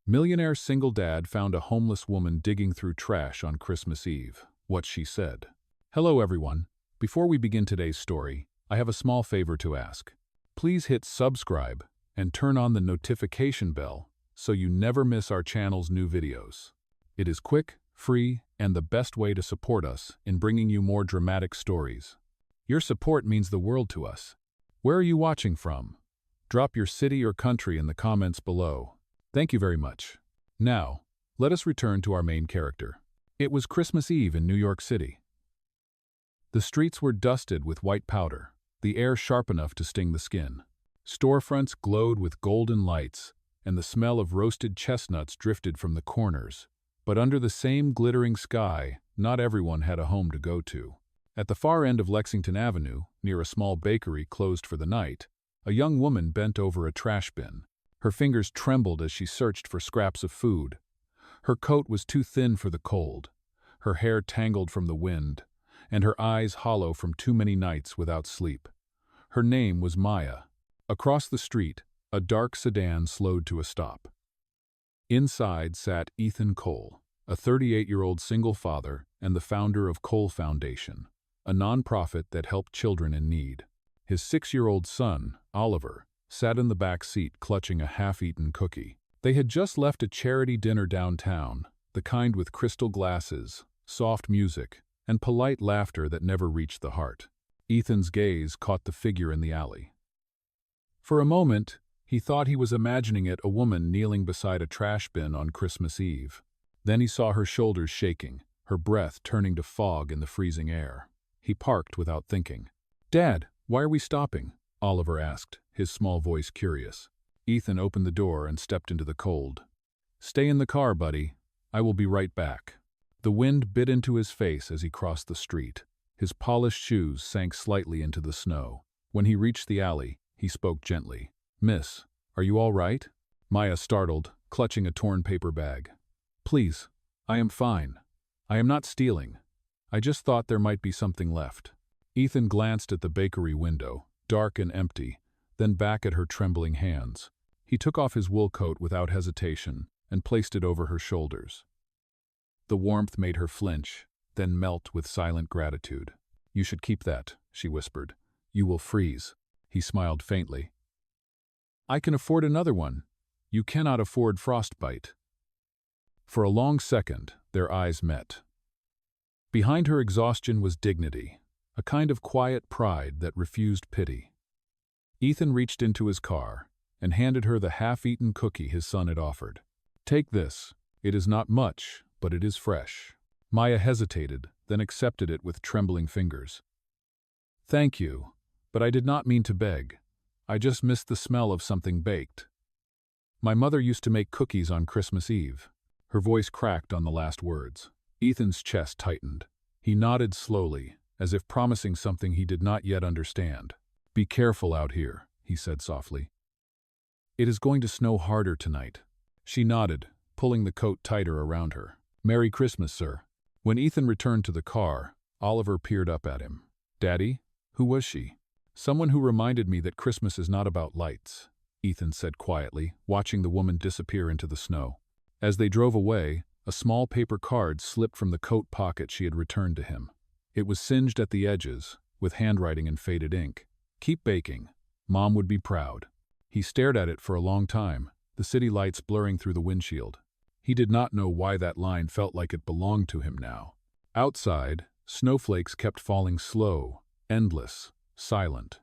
Millionaire single dad found a homeless woman digging through trash on Christmas Eve. What she said. Hello everyone. Before we begin today's story, I have a small favor to ask. Please hit subscribe and turn on the notification bell so you never miss our channel's new videos. It is quick, free, and the best way to support us in bringing you more dramatic stories. Your support means the world to us. Where are you watching from? Drop your city or country in the comments below. Thank you very much. Now, let us return to our main character. It was Christmas Eve in New York City. The streets were dusted with white powder, the air sharp enough to sting the skin. Storefronts glowed with golden lights, and the smell of roasted chestnuts drifted from the corners. But under the same glittering sky, not everyone had a home to go to. At the far end of Lexington Avenue, near a small bakery closed for the night, a young woman bent over a trash bin. Her fingers trembled as she searched for scraps of food. Her coat was too thin for the cold, her hair tangled from the wind, and her eyes hollow from too many nights without sleep. Her name was Maya. Across the street, a dark sedan slowed to a stop. Inside sat Ethan Cole, a 38-year-old single father and the founder of Cole Foundation, a nonprofit that helped children in need. His 6-year-old son, Oliver, sat in the back seat clutching a half-eaten cookie. They had just left a charity dinner downtown, the kind with crystal glasses, soft music, and polite laughter that never reached the heart. Ethan's gaze caught the figure in the alley. For a moment, he thought he was imagining it a woman kneeling beside a trash bin on Christmas Eve. Then he saw her shoulders shaking, her breath turning to fog in the freezing air. He parked without thinking. "Dad, why are we stopping?" Oliver asked, his small voice curious. Ethan opened the door and stepped into the cold. "Stay in the car, buddy. I will be right back." The wind bit into his face as he crossed the street. His polished shoes sank slightly into the snow. When he reached the alley, he spoke gently. "Miss, are you all right?" Maya startled, clutching a torn paper bag. "Please, I am fine. I am not stealing. I just thought there might be something left." Ethan glanced at the bakery window, dark and empty, then back at her trembling hands. He took off his wool coat without hesitation and placed it over her shoulders. The warmth made her flinch, then melt with silent gratitude. "You should keep that," she whispered. "You will freeze." He smiled faintly. "I can afford another one. You cannot afford frostbite." For a long second, their eyes met. Behind her exhaustion was dignity, a kind of quiet pride that refused pity. Ethan reached into his car and handed her the half-eaten cookie his son had offered. "Take this. It is not much, but it is fresh." Maya hesitated, then accepted it with trembling fingers. "Thank you, but I did not mean to beg. I just missed the smell of something baked. My mother used to make cookies on Christmas Eve." Her voice cracked on the last words. Ethan's chest tightened. He nodded slowly, as if promising something he did not yet understand. "Be careful out here," he said softly. "It is going to snow harder tonight." She nodded, pulling the coat tighter around her. "Merry Christmas, sir." When Ethan returned to the car, Oliver peered up at him. "Daddy, who was she?" "Someone who reminded me that Christmas is not about lights," Ethan said quietly, watching the woman disappear into the snow. As they drove away, a small paper card slipped from the coat pocket she had returned to him. It was singed at the edges, with handwriting in faded ink. "Keep baking. Mom would be proud." He stared at it for a long time, the city lights blurring through the windshield. He did not know why that line felt like it belonged to him now. Outside, snowflakes kept falling slow, endless, silent.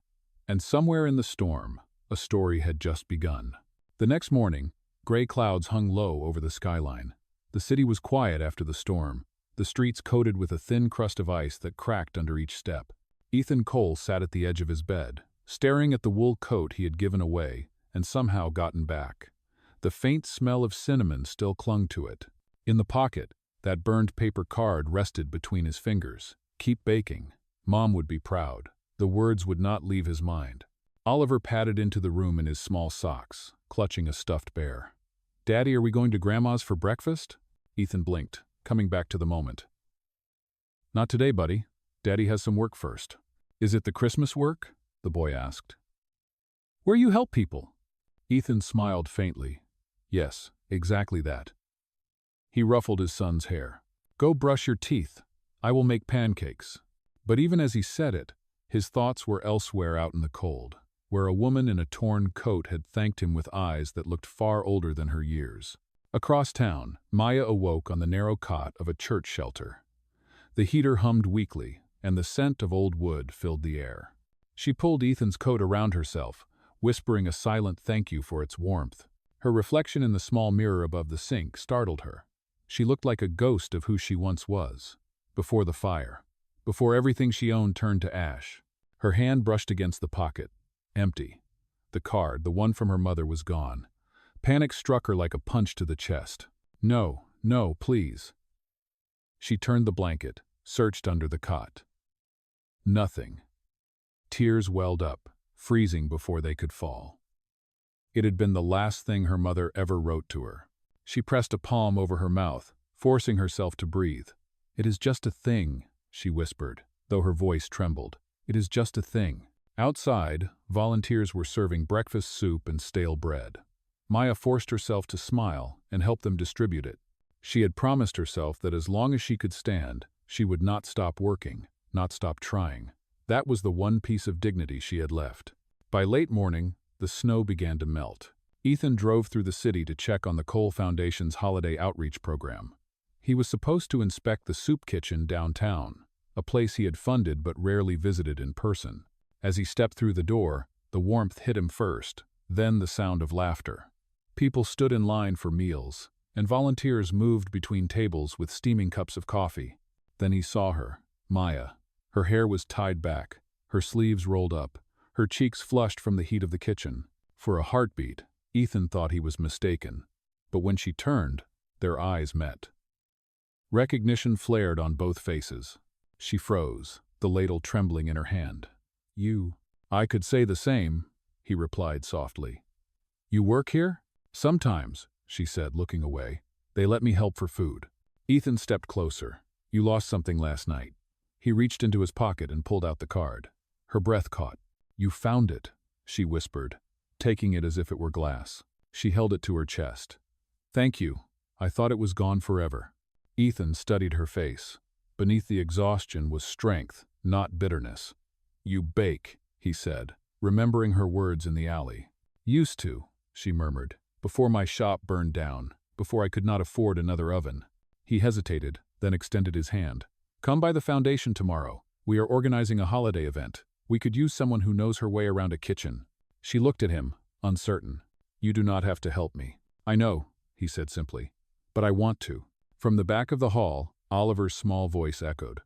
And somewhere in the storm, a story had just begun. The next morning, gray clouds hung low over the skyline. The city was quiet after the storm, the streets coated with a thin crust of ice that cracked under each step. Ethan Cole sat at the edge of his bed, staring at the wool coat he had given away and somehow gotten back. The faint smell of cinnamon still clung to it. In the pocket, that burned paper card rested between his fingers. "Keep baking. Mom would be proud." The words would not leave his mind. Oliver padded into the room in his small socks, clutching a stuffed bear. "Daddy, are we going to Grandma's for breakfast?" Ethan blinked, coming back to the moment. "Not today, buddy. Daddy has some work first." "Is it the Christmas work?" the boy asked. "Where you help people?" Ethan smiled faintly. "Yes, Exactly that. He ruffled his son's hair. Go brush your teeth. I will make pancakes. But even as he said it, his thoughts were elsewhere out in the cold, where a woman in a torn coat had thanked him with eyes that looked far older than her years. Across town, Maya awoke on the narrow cot of a church shelter. The heater hummed weakly, and the scent of old wood filled the air. She pulled Ethan's coat around herself, whispering a silent thank you for its warmth. Her reflection in the small mirror above the sink startled her. She looked like a ghost of who she once was, before the fire, before everything she owned turned to ash. Her hand brushed against the pocket. Empty. The card, the one from her mother, was gone. Panic struck her like a punch to the chest. No, no, please. She turned the blanket, searched under the cot. Nothing. Tears welled up, freezing before they could fall. It had been the last thing her mother ever wrote to her. She pressed a palm over her mouth, forcing herself to breathe. It is just a thing, she whispered, though her voice trembled. It is just a thing. Outside, volunteers were serving breakfast soup and stale bread. Maya forced herself to smile and help them distribute it. She had promised herself that as long as she could stand, she would not stop working, not stop trying. That was the one piece of dignity she had left. By late morning, the snow began to melt. Ethan drove through the city to check on the Cole Foundation's holiday outreach program. He was supposed to inspect the soup kitchen downtown, a place he had funded but rarely visited in person. As he stepped through the door, the warmth hit him first, then the sound of laughter. People stood in line for meals, and volunteers moved between tables with steaming cups of coffee. Then he saw her, Maya. Her hair was tied back, her sleeves rolled up, her cheeks flushed from the heat of the kitchen. For a heartbeat, Ethan thought he was mistaken. But when she turned, their eyes met. Recognition flared on both faces. She froze, the ladle trembling in her hand. You. I could say the same, he replied softly. You work here? Sometimes, she said, looking away. They let me help for food. Ethan stepped closer. You lost something last night. He reached into his pocket and pulled out the card. Her breath caught. You found it, she whispered, taking it as if it were glass. She held it to her chest. Thank you. I thought it was gone forever. Ethan studied her face. Beneath the exhaustion was strength, not bitterness. You bake, he said, remembering her words in the alley. Used to, she murmured, before my shop burned down, before I could not afford another oven. He hesitated, then extended his hand. Come by the foundation tomorrow. We are organizing a holiday event. We could use someone who knows her way around a kitchen. She looked at him, uncertain. You do not have to help me. I know, he said simply. But I want to. From the back of the hall, Oliver's small voice echoed.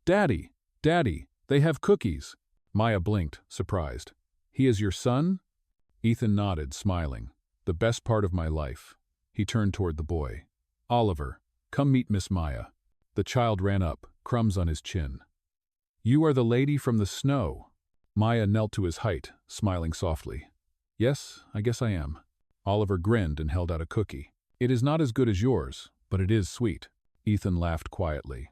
Daddy! Daddy! They have cookies! Maya blinked, surprised. He is your son? Ethan nodded, smiling. The best part of my life. He turned toward the boy. Oliver, come meet Miss Maya. The child ran up, crumbs on his chin. You are the lady from the snow. Maya knelt to his height, smiling softly. Yes, I guess I am. Oliver grinned and held out a cookie. It is not as good as yours, but it is sweet. Ethan laughed quietly.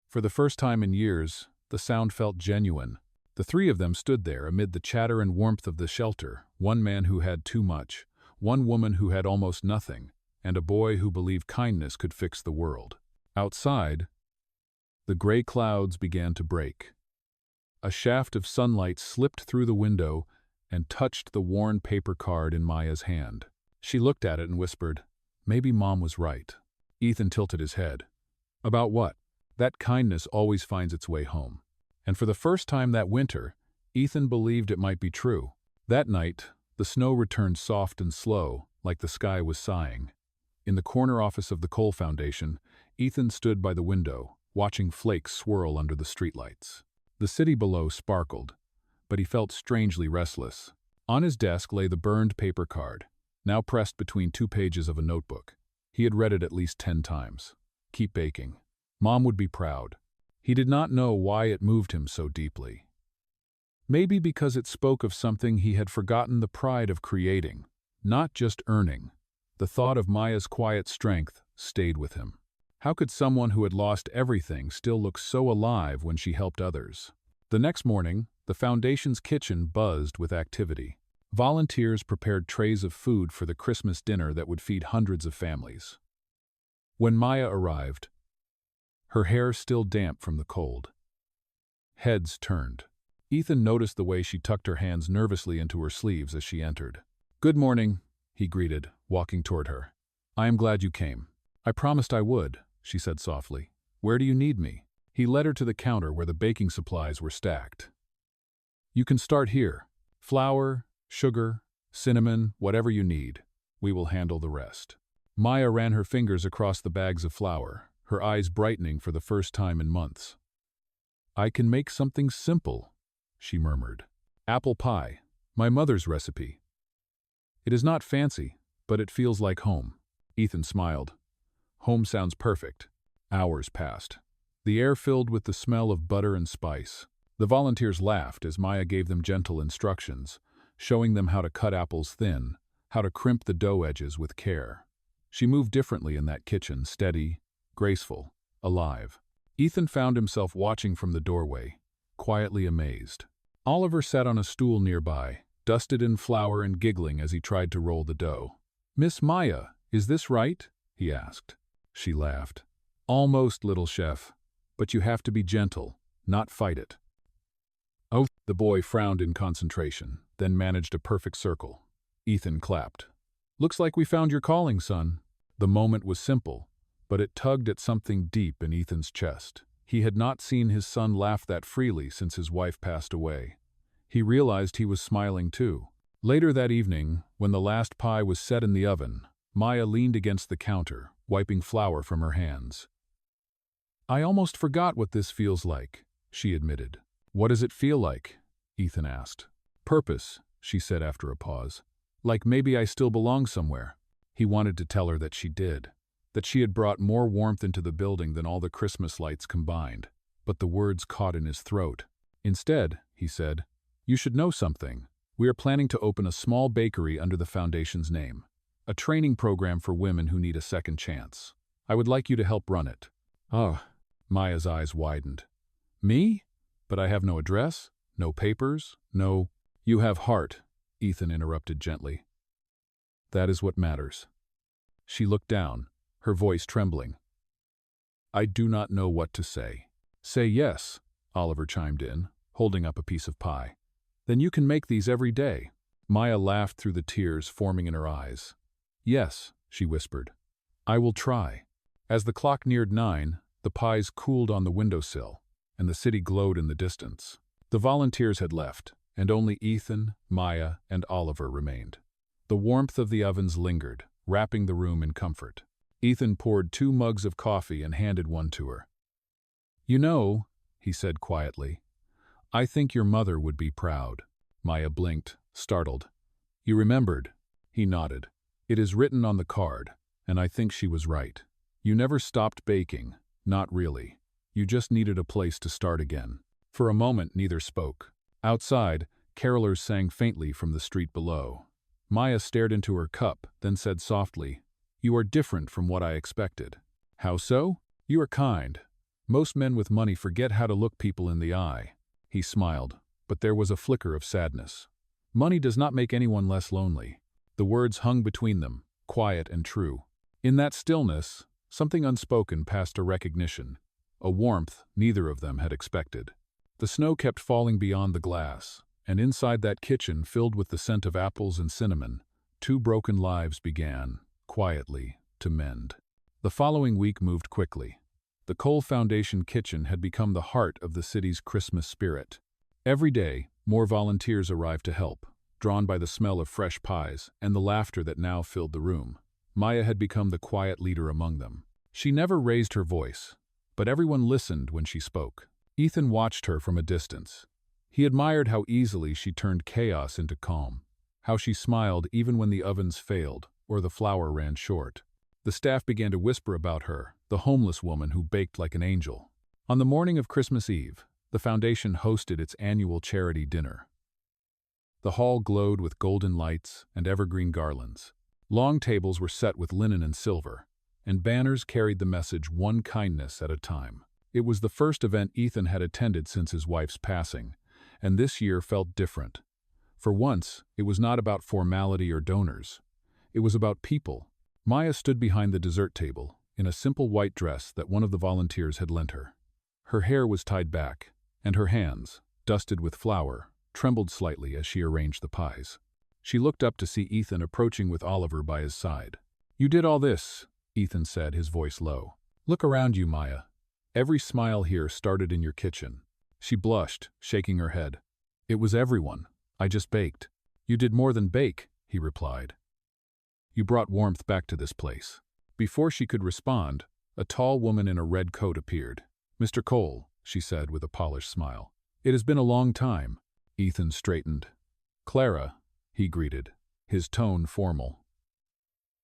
For the first time in years, the sound felt genuine. The three of them stood there amid the chatter and warmth of the shelter, one man who had too much, one woman who had almost nothing, and a boy who believed kindness could fix the world. Outside, the gray clouds began to break. A shaft of sunlight slipped through the window and touched the worn paper card in Maya's hand. She looked at it and whispered, Maybe Mom was right. Ethan tilted his head. About what? That kindness always finds its way home. And for the first time that winter, Ethan believed it might be true. That night, the snow returned soft and slow, like the sky was sighing. In the corner office of the Cole Foundation, Ethan stood by the window, watching flakes swirl under the streetlights. The city below sparkled, but he felt strangely restless. On his desk lay the burned paper card, now pressed between 2 pages of a notebook. He had read it at least 10 times. Keep baking. Mom would be proud. He did not know why it moved him so deeply. Maybe because it spoke of something he had forgotten the pride of creating, not just earning. The thought of Maya's quiet strength stayed with him. How could someone who had lost everything still look so alive when she helped others? The next morning, the foundation's kitchen buzzed with activity. Volunteers prepared trays of food for the Christmas dinner that would feed hundreds of families. When Maya arrived, her hair still damp from the cold, heads turned. Ethan noticed the way she tucked her hands nervously into her sleeves as she entered. "Good morning," he greeted, walking toward her. "I am glad you came." "I promised I would," she said softly. "Where do you need me?" He led her to the counter where the baking supplies were stacked. "You can start here. Flour, sugar, cinnamon, whatever you need. We will handle the rest." Maya ran her fingers across the bags of flour, her eyes brightening for the first time in months. "I can make something simple," she murmured. "Apple pie, my mother's recipe. It is not fancy, but it feels like home." Ethan smiled. "Home sounds perfect." Hours passed. The air filled with the smell of butter and spice. The volunteers laughed as Maya gave them gentle instructions, showing them how to cut apples thin, how to crimp the dough edges with care. She moved differently in that kitchen, steady, graceful, alive. Ethan found himself watching from the doorway, quietly amazed. Oliver sat on a stool nearby, dusted in flour and giggling as he tried to roll the dough. "Miss Maya, is this right?" he asked. She laughed. "Almost, little chef, but you have to be gentle, not fight it." "Oh," the boy frowned in concentration, then managed a perfect circle. Ethan clapped. "Looks like we found your calling, son." The moment was simple, but it tugged at something deep in Ethan's chest. He had not seen his son laugh that freely since his wife passed away. He realized he was smiling too. Later that evening, when the last pie was set in the oven, Maya leaned against the counter, wiping flour from her hands. "I almost forgot what this feels like," she admitted. "What does it feel like?" Ethan asked. "Purpose," she said after a pause. "Like maybe I still belong somewhere." He wanted to tell her that she did, that she had brought more warmth into the building than all the Christmas lights combined, but the words caught in his throat. "Instead," he said, "you should know something. We are planning to open a small bakery under the foundation's name, a training program for women who need a second chance. I would like you to help run it." "Oh," Maya's eyes widened. "Me? But I have no address, no papers, no—" "You have heart," Ethan interrupted gently. "That is what matters." She looked down, her voice trembling. "I do not know what to say." "Say yes," Oliver chimed in, holding up a piece of pie. "Then you can make these every day." Maya laughed through the tears forming in her eyes. "Yes," she whispered. "I will try." As the clock neared 9, the pies cooled on the windowsill, and the city glowed in the distance. The volunteers had left, and only Ethan, Maya, and Oliver remained. The warmth of the ovens lingered, wrapping the room in comfort. Ethan poured 2 mugs of coffee and handed one to her. "You know," he said quietly, "I think your mother would be proud." Maya blinked, startled. "You remembered?" He nodded. "It is written on the card, and I think she was right. You never stopped baking, not really. You just needed a place to start again." For a moment neither spoke. Outside, carolers sang faintly from the street below. Maya stared into her cup, then said softly, "You are different from what I expected." "How so?" "You are kind. Most men with money forget how to look people in the eye." He smiled, but there was a flicker of sadness. "Money does not make anyone less lonely." The words hung between them, quiet and true. In that stillness, something unspoken passed a recognition, a warmth neither of them had expected. The snow kept falling beyond the glass, and inside that kitchen filled with the scent of apples and cinnamon, 2 broken lives began, quietly, to mend. The following week moved quickly. The Cole Foundation kitchen had become the heart of the city's Christmas spirit. Every day, more volunteers arrived to help, drawn by the smell of fresh pies and the laughter that now filled the room. Maya had become the quiet leader among them. She never raised her voice, but everyone listened when she spoke. Ethan watched her from a distance. He admired how easily she turned chaos into calm, how she smiled even when the ovens failed or the flour ran short. The staff began to whisper about her, the homeless woman who baked like an angel. On the morning of Christmas Eve, the foundation hosted its annual charity dinner. The hall glowed with golden lights and evergreen garlands. Long tables were set with linen and silver, and banners carried the message "One kindness at a time." It was the first event Ethan had attended since his wife's passing, and this year felt different. For once, it was not about formality or donors. It was about people. Maya stood behind the dessert table, in a simple white dress that one of the volunteers had lent her. Her hair was tied back, and her hands, dusted with flour, trembled slightly as she arranged the pies. She looked up to see Ethan approaching with Oliver by his side. "You did all this," Ethan said, his voice low. "Look around you, Maya. Every smile here started in your kitchen." She blushed, shaking her head. "It was everyone. I just baked." "You did more than bake," he replied. "You brought warmth back to this place." Before she could respond, a tall woman in a red coat appeared. "Mr. Cole," she said with a polished smile. "It has been a long time." Ethan straightened. "Clara," he greeted, his tone formal.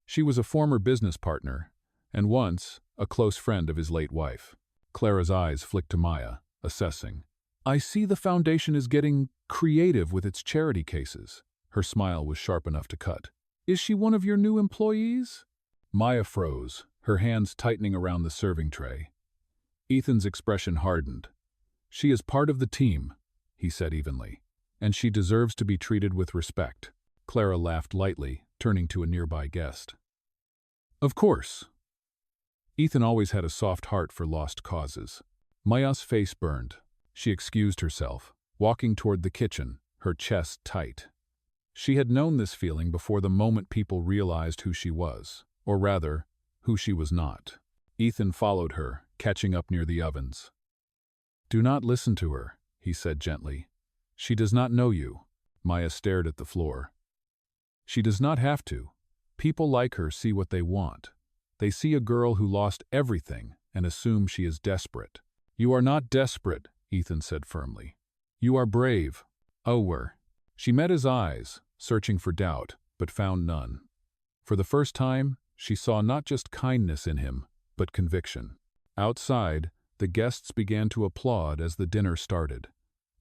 She was a former business partner, and once a close friend of his late wife. Clara's eyes flicked to Maya, assessing. "I see the foundation is getting creative with its charity cases." Her smile was sharp enough to cut. "Is she one of your new employees?" Maya froze, her hands tightening around the serving tray. Ethan's expression hardened. "She is part of the team," he said evenly, "and she deserves to be treated with respect." Clara laughed lightly, turning to a nearby guest. "Of course." Ethan always had a soft heart for lost causes. Maya's face burned. She excused herself, walking toward the kitchen, her chest tight. She had known this feeling before the moment people realized who she was, or rather, who she was not. Ethan followed her, catching up near the ovens. "Do not listen to her," he said gently. "She does not know you." Maya stared at the floor. "She does not have to. People like her see what they want. They see a girl who lost everything and assume she is desperate." "You are not desperate," Ethan said firmly. "You are brave." She met his eyes, searching for doubt, but found none. For the first time, she saw not just kindness in him, but conviction. Outside, the guests began to applaud as the dinner started.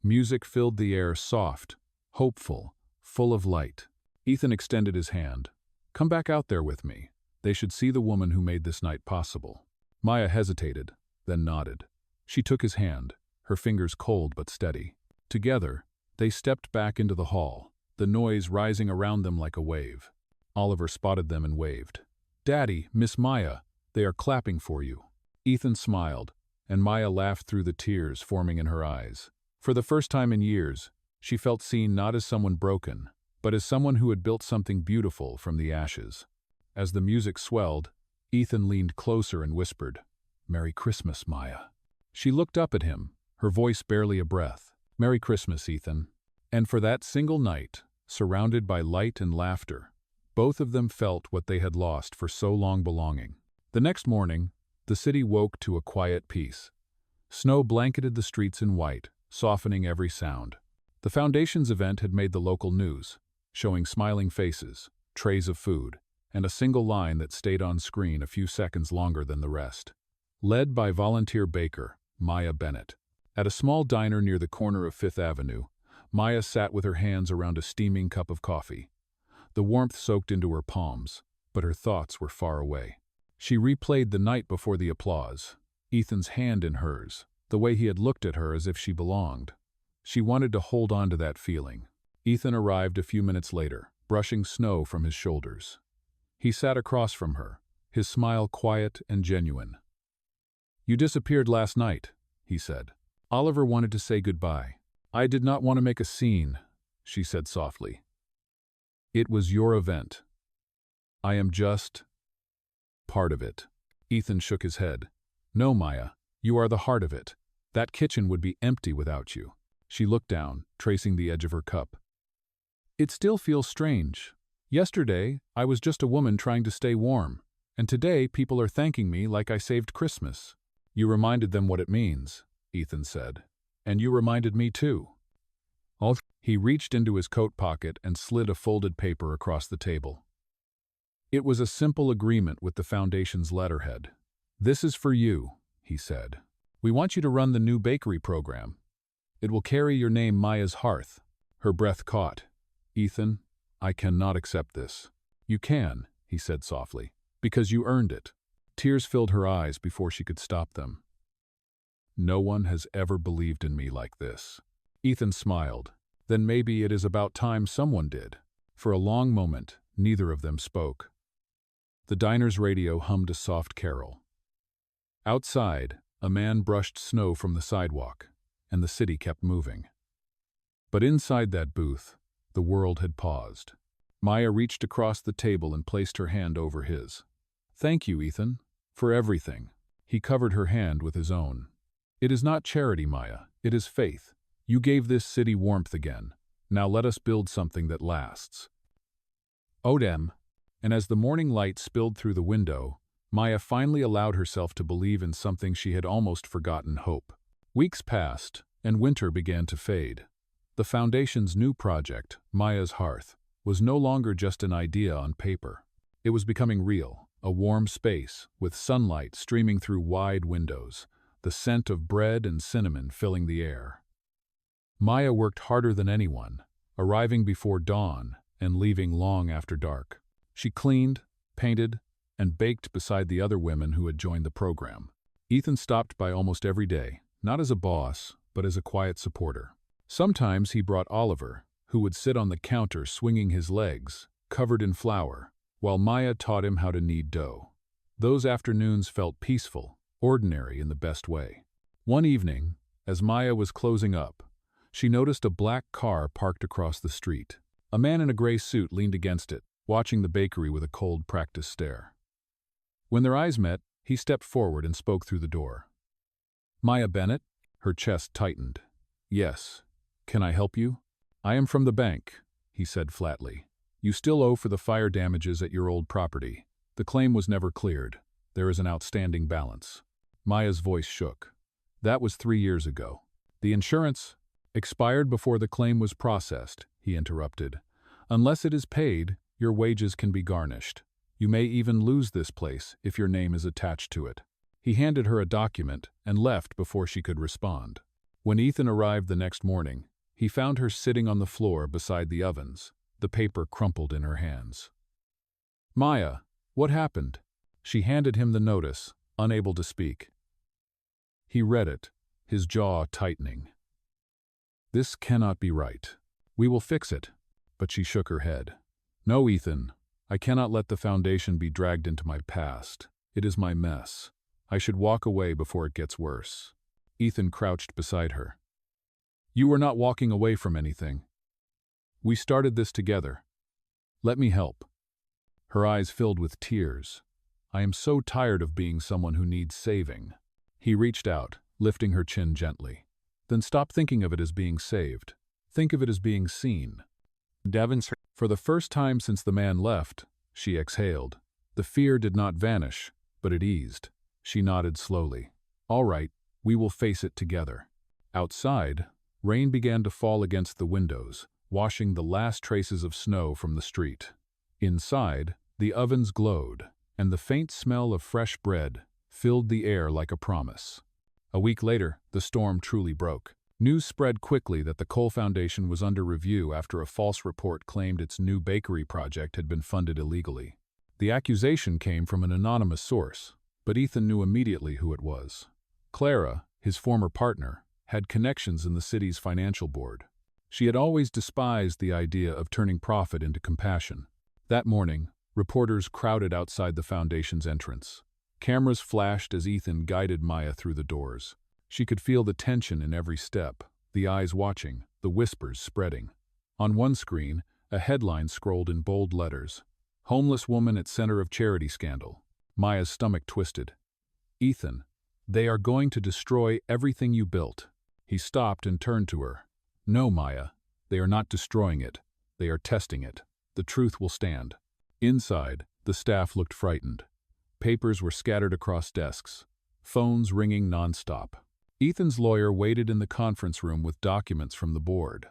Music filled the air, soft, hopeful, full of light. Ethan extended his hand. "Come back out there with me. They should see the woman who made this night possible." Maya hesitated, then nodded. She took his hand, her fingers cold but steady. Together, they stepped back into the hall, the noise rising around them like a wave. Oliver spotted them and waved. "Daddy, Miss Maya, they are clapping for you." Ethan smiled, and Maya laughed through the tears forming in her eyes. For the first time in years, she felt seen not as someone broken, but as someone who had built something beautiful from the ashes. As the music swelled, Ethan leaned closer and whispered, "Merry Christmas, Maya." She looked up at him, her voice barely a breath. "Merry Christmas, Ethan." And for that single night, surrounded by light and laughter, both of them felt what they had lost for so long, belonging. The next morning, the city woke to a quiet peace. Snow blanketed the streets in white, softening every sound. The Foundation's event had made the local news, showing smiling faces, trays of food, and a single line that stayed on screen a few seconds longer than the rest. Led by volunteer baker, Maya Bennett. At a small diner near the corner of Fifth Avenue, Maya sat with her hands around a steaming cup of coffee. The warmth soaked into her palms, but her thoughts were far away. She replayed the night before the applause, Ethan's hand in hers, the way he had looked at her as if she belonged. She wanted to hold on to that feeling. Ethan arrived a few minutes later, brushing snow from his shoulders. He sat across from her, his smile quiet and genuine. "You disappeared last night," he said. "Oliver wanted to say goodbye." "I did not want to make a scene," she said softly. "It was your event. I am just part of it." Ethan shook his head. "No, Maya, you are the heart of it. That kitchen would be empty without you." She looked down, tracing the edge of her cup. "It still feels strange. Yesterday, I was just a woman trying to stay warm, and today people are thanking me like I saved Christmas." "You reminded them what it means," Ethan said. "And you reminded me too." He reached into his coat pocket and slid a folded paper across the table. It was a simple agreement with the Foundation's letterhead. "This is for you," he said. "We want you to run the new bakery program. It will carry your name, Maya's Hearth." Her breath caught. "Ethan, I cannot accept this." "You can," he said softly, "because you earned it." Tears filled her eyes before she could stop them. "No one has ever believed in me like this." Ethan smiled, Then maybe it is about time someone did. For a long moment, neither of them spoke. The diner's radio hummed a soft carol. Outside, a man brushed snow from the sidewalk, and the city kept moving. But inside that booth, the world had paused. Maya reached across the table and placed her hand over his. "Thank you, Ethan, for everything." He covered her hand with his own. "It is not charity, Maya, it is faith. You gave this city warmth again. Now let us build something that lasts." Odem. And as the morning light spilled through the window, Maya finally allowed herself to believe in something she had almost forgotten: hope. Weeks passed, and winter began to fade. The Foundation's new project, Maya's Hearth, was no longer just an idea on paper. It was becoming real, a warm space, with sunlight streaming through wide windows, the scent of bread and cinnamon filling the air. Maya worked harder than anyone, arriving before dawn and leaving long after dark. She cleaned, painted, and baked beside the other women who had joined the program. Ethan stopped by almost every day, not as a boss, but as a quiet supporter. Sometimes he brought Oliver, who would sit on the counter swinging his legs, covered in flour, while Maya taught him how to knead dough. Those afternoons felt peaceful, ordinary in the best way. One evening, as Maya was closing up, she noticed a black car parked across the street. A man in a gray suit leaned against it, watching the bakery with a cold, practiced stare. When their eyes met, he stepped forward and spoke through the door. "Maya Bennett?" Her chest tightened. "Yes. Can I help you?" "I am from the bank," he said flatly. "You still owe for the fire damages at your old property. The claim was never cleared. There is an outstanding balance." Maya's voice shook. "That was 3 years ago. The insurance expired before the claim was processed," he interrupted. "Unless it is paid, your wages can be garnished. You may even lose this place if your name is attached to it." He handed her a document and left before she could respond. When Ethan arrived the next morning, he found her sitting on the floor beside the ovens, the paper crumpled in her hands. "Maya, what happened?" She handed him the notice, unable to speak. He read it, his jaw tightening. "This cannot be right. We will fix it." But she shook her head. "No, Ethan, I cannot let the Foundation be dragged into my past. It is my mess. I should walk away before it gets worse." Ethan crouched beside her. "You are not walking away from anything. We started this together. Let me help." Her eyes filled with tears. "I am so tired of being someone who needs saving." He reached out, lifting her chin gently. "Then stop thinking of it as being saved. Think of it as being seen." For the first time since the man left, she exhaled. The fear did not vanish, but it eased. She nodded slowly. "All right, we will face it together." Outside, rain began to fall against the windows, washing the last traces of snow from the street. Inside, the ovens glowed, and the faint smell of fresh bread filled the air like a promise. A week later, the storm truly broke. News spread quickly that the Coal Foundation was under review after a false report claimed its new bakery project had been funded illegally. The accusation came from an anonymous source, but Ethan knew immediately who it was. Clara, his former partner, had connections in the city's financial board. She had always despised the idea of turning profit into compassion. That morning, reporters crowded outside the Foundation's entrance. Cameras flashed as Ethan guided Maya through the doors. She could feel the tension in every step, the eyes watching, the whispers spreading. On one screen, a headline scrolled in bold letters: "Homeless woman at center of charity scandal." Maya's stomach twisted. "Ethan, they are going to destroy everything you built." He stopped and turned to her. "No, Maya, they are not destroying it. They are testing it. The truth will stand." Inside, the staff looked frightened. Papers were scattered across desks, phones ringing nonstop. Ethan's lawyer waited in the conference room with documents from the board.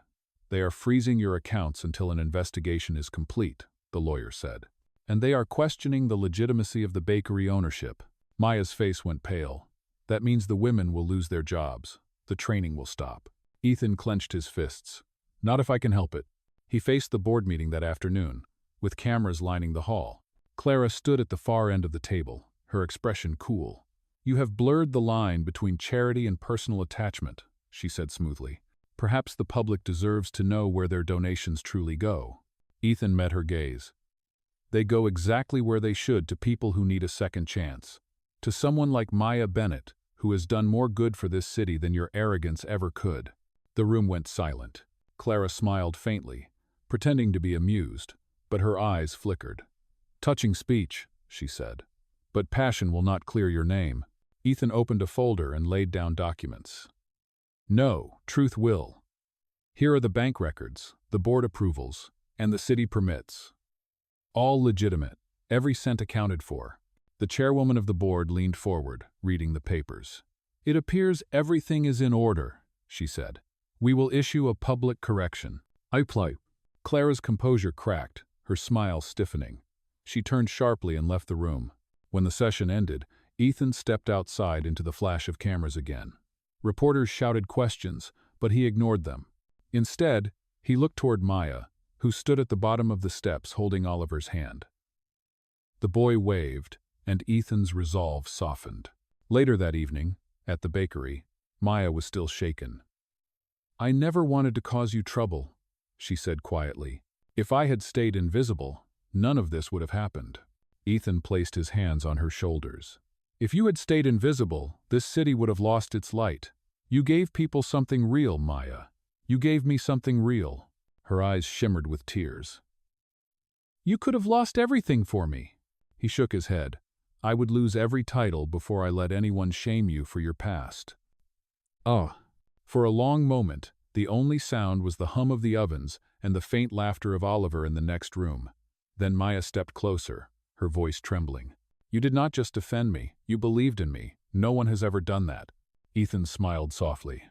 "They are freezing your accounts until an investigation is complete," the lawyer said. "And they are questioning the legitimacy of the bakery ownership." Maya's face went pale. "That means the women will lose their jobs. The training will stop." Ethan clenched his fists. "Not if I can help it." He faced the board meeting that afternoon, with cameras lining the hall. Clara stood at the far end of the table, her expression cool. "You have blurred the line between charity and personal attachment," she said smoothly. Perhaps the public deserves to know where their donations truly go. Ethan met her gaze. They go exactly where they should to people who need a second chance. To someone like Maya Bennett, who has done more good for this city than your arrogance ever could. The room went silent. Clara smiled faintly, pretending to be amused, but her eyes flickered. "Touching speech," she said. "But passion will not clear your name." Ethan opened a folder and laid down documents. "No, truth will. Here are the bank records, the board approvals, and the city permits. All legitimate, every cent accounted for." The chairwoman of the board leaned forward, reading the papers. "It appears everything is in order," she said. "We will issue a public correction." "Apply." Clara's composure cracked, her smile stiffening. She turned sharply and left the room. When the session ended, Ethan stepped outside into the flash of cameras again. Reporters shouted questions, but he ignored them. Instead, he looked toward Maya, who stood at the bottom of the steps holding Oliver's hand. The boy waved, and Ethan's resolve softened. Later that evening, at the bakery, Maya was still shaken. "I never wanted to cause you trouble," she said quietly. "If I had stayed invisible, none of this would have happened." Ethan placed his hands on her shoulders. "If you had stayed invisible, this city would have lost its light. You gave people something real, Maya. You gave me something real." Her eyes shimmered with tears. "You could have lost everything for me." He shook his head. "I would lose every title before I let anyone shame you for your past." Oh. For a long moment, the only sound was the hum of the ovens and the faint laughter of Oliver in the next room. Then Maya stepped closer, her voice trembling. "You did not just defend me, you believed in me. No one has ever done that." Ethan smiled softly.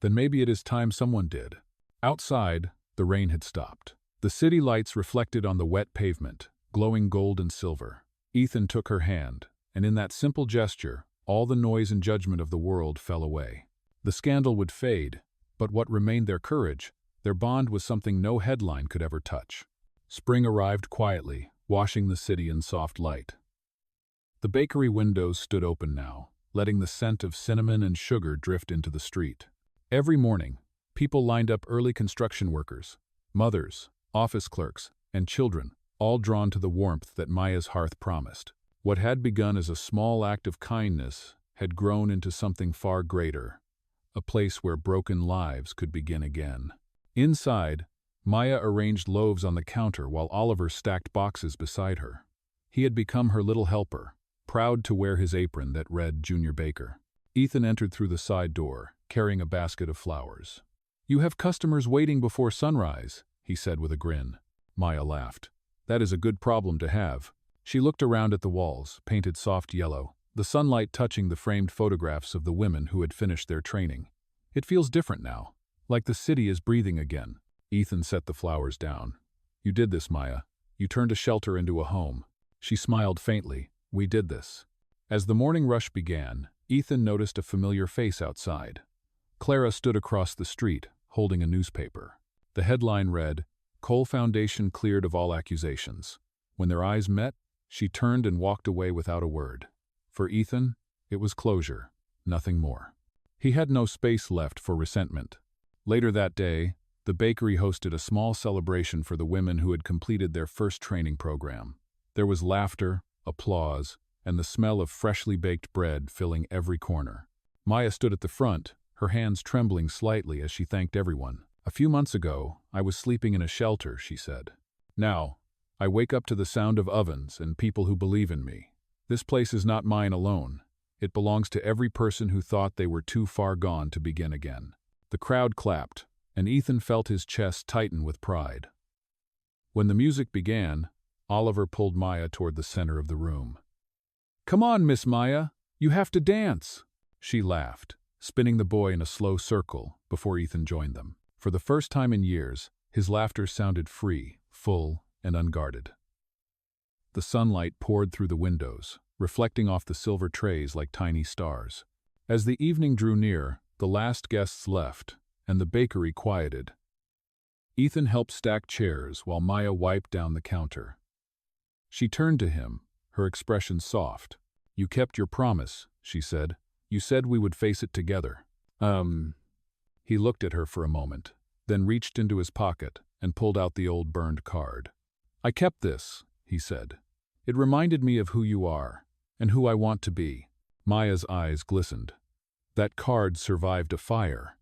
"Then maybe it is time someone did." Outside, the rain had stopped. The city lights reflected on the wet pavement, glowing gold and silver. Ethan took her hand, and in that simple gesture, all the noise and judgment of the world fell away. The scandal would fade, but what remained their courage, their bond was something no headline could ever touch. Spring arrived quietly, washing the city in soft light. The bakery windows stood open now, letting the scent of cinnamon and sugar drift into the street. Every morning, people lined up, early construction workers, mothers, office clerks, and children, all drawn to the warmth that Maya's hearth promised. What had begun as a small act of kindness had grown into something far greater, a place where broken lives could begin again. Inside, Maya arranged loaves on the counter while Oliver stacked boxes beside her. He had become her little helper, proud to wear his apron that read Junior Baker. Ethan entered through the side door, carrying a basket of flowers. "You have customers waiting before sunrise," he said with a grin. Maya laughed. "That is a good problem to have." She looked around at the walls, painted soft yellow, the sunlight touching the framed photographs of the women who had finished their training. "It feels different now, like the city is breathing again." Ethan set the flowers down. "You did this, Maya. You turned a shelter into a home." She smiled faintly. "We did this." As the morning rush began, Ethan noticed a familiar face outside. Clara stood across the street, holding a newspaper. The headline read, "Cole Foundation cleared of all accusations." When their eyes met, she turned and walked away without a word. For Ethan, it was closure, nothing more. He had no space left for resentment. Later that day, the bakery hosted a small celebration for the women who had completed their first training program. There was laughter, applause, and the smell of freshly baked bread filling every corner. Maya stood at the front, her hands trembling slightly as she thanked everyone. "A few months ago, I was sleeping in a shelter," she said. "Now, I wake up to the sound of ovens and people who believe in me. This place is not mine alone. It belongs to every person who thought they were too far gone to begin again." The crowd clapped, and Ethan felt his chest tighten with pride. When the music began, Oliver pulled Maya toward the center of the room. "Come on, Miss Maya, you have to dance." She laughed, spinning the boy in a slow circle before Ethan joined them. For the first time in years, his laughter sounded free, full, and unguarded. The sunlight poured through the windows, reflecting off the silver trays like tiny stars. As the evening drew near, the last guests left, and the bakery quieted. Ethan helped stack chairs while Maya wiped down the counter. She turned to him, her expression soft. "You kept your promise," she said. "You said we would face it together." He looked at her for a moment, then reached into his pocket and pulled out the old burned card. "I kept this," he said. "It reminded me of who you are, and who I want to be." Maya's eyes glistened. "That card survived a fire.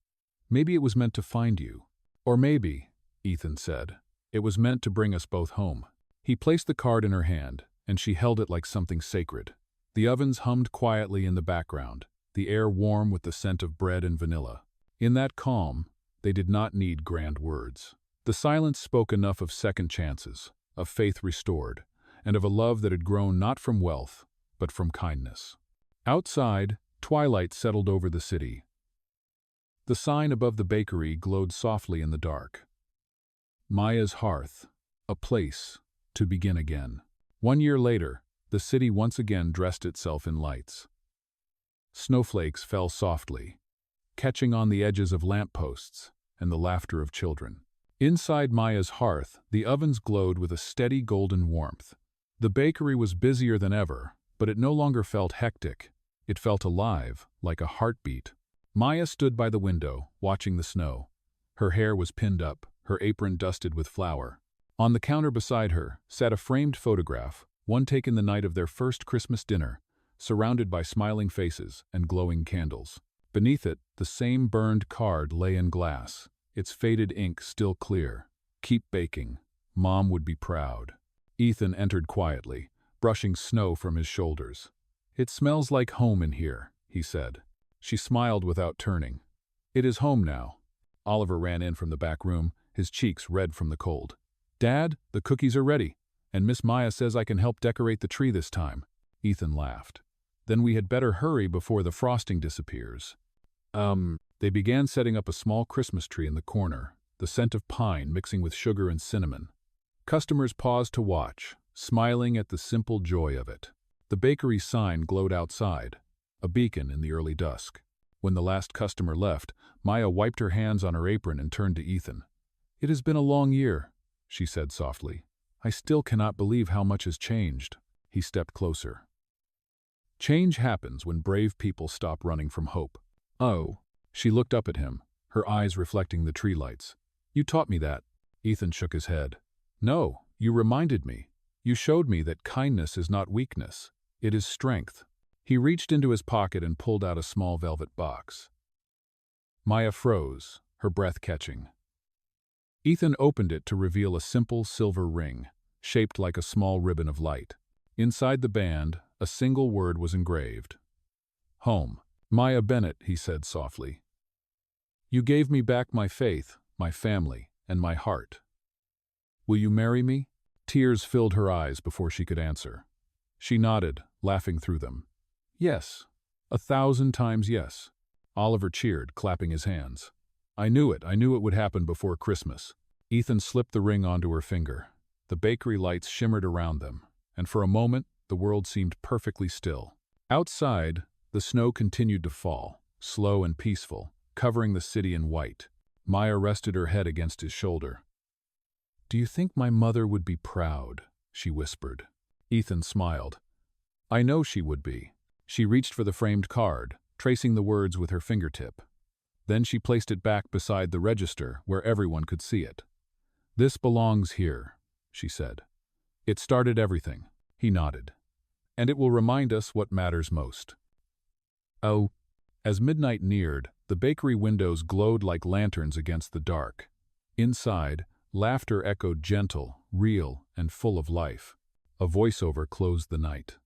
Maybe it was meant to find you. Or maybe," Ethan said, "it was meant to bring us both home." He placed the card in her hand, and she held it like something sacred. The ovens hummed quietly in the background, the air warm with the scent of bread and vanilla. In that calm, they did not need grand words. The silence spoke enough of second chances, of faith restored, and of a love that had grown not from wealth, but from kindness. Outside, twilight settled over the city. The sign above the bakery glowed softly in the dark. Maya's Hearth, a place to begin again. 1 year later, the city once again dressed itself in lights. Snowflakes fell softly, catching on the edges of lampposts and the laughter of children. Inside Maya's Hearth, the ovens glowed with a steady golden warmth. The bakery was busier than ever, but it no longer felt hectic. It felt alive, like a heartbeat. Maya stood by the window, watching the snow. Her hair was pinned up, her apron dusted with flour. On the counter beside her sat a framed photograph, one taken the night of their first Christmas dinner, surrounded by smiling faces and glowing candles. Beneath it, the same burned card lay in glass, its faded ink still clear. "Keep baking. Mom would be proud." Ethan entered quietly, brushing snow from his shoulders. "It smells like home in here," he said. She smiled without turning. "It is home now." Oliver ran in from the back room, his cheeks red from the cold. "Dad, the cookies are ready, and Miss Maya says I can help decorate the tree this time." Ethan laughed. "Then we had better hurry before the frosting disappears." They began setting up a small Christmas tree in the corner, the scent of pine mixing with sugar and cinnamon. Customers paused to watch, smiling at the simple joy of it. The bakery sign glowed outside, a beacon in the early dusk. When the last customer left, Maya wiped her hands on her apron and turned to Ethan. "It has been a long year," she said softly. "I still cannot believe how much has changed." He stepped closer. Change happens when brave people stop running from hope. "Oh." She looked up at him, her eyes reflecting the tree lights. "You taught me that." Ethan shook his head. "No, you reminded me. You showed me that kindness is not weakness. It is strength." He reached into his pocket and pulled out a small velvet box. Maya froze, her breath catching. Ethan opened it to reveal a simple silver ring, shaped like a small ribbon of light. Inside the band, a single word was engraved. "Home." "Maya Bennett," he said softly. "You gave me back my faith, my family, and my heart. Will you marry me?" Tears filled her eyes before she could answer. She nodded, laughing through them. "Yes. 1,000 times yes." Oliver cheered, clapping his hands. I knew it would happen before Christmas." Ethan slipped the ring onto her finger. The bakery lights shimmered around them, and for a moment, the world seemed perfectly still. Outside, the snow continued to fall, slow and peaceful, covering the city in white. Maya rested her head against his shoulder. "Do you think my mother would be proud?" she whispered. Ethan smiled. "I know she would be." She reached for the framed card, tracing the words with her fingertip. Then she placed it back beside the register where everyone could see it. "This belongs here," she said. "It started everything." He nodded. "And it will remind us what matters most." Oh. As midnight neared, the bakery windows glowed like lanterns against the dark. Inside, laughter echoed gentle, real, and full of life. A voiceover closed the night.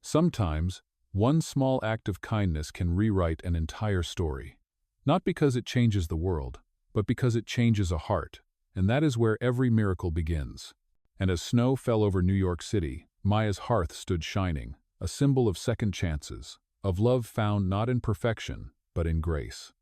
Sometimes, one small act of kindness can rewrite an entire story. Not because it changes the world, but because it changes a heart, and that is where every miracle begins. And as snow fell over New York City, Maya's Hearth stood shining, a symbol of second chances, of love found not in perfection, but in grace.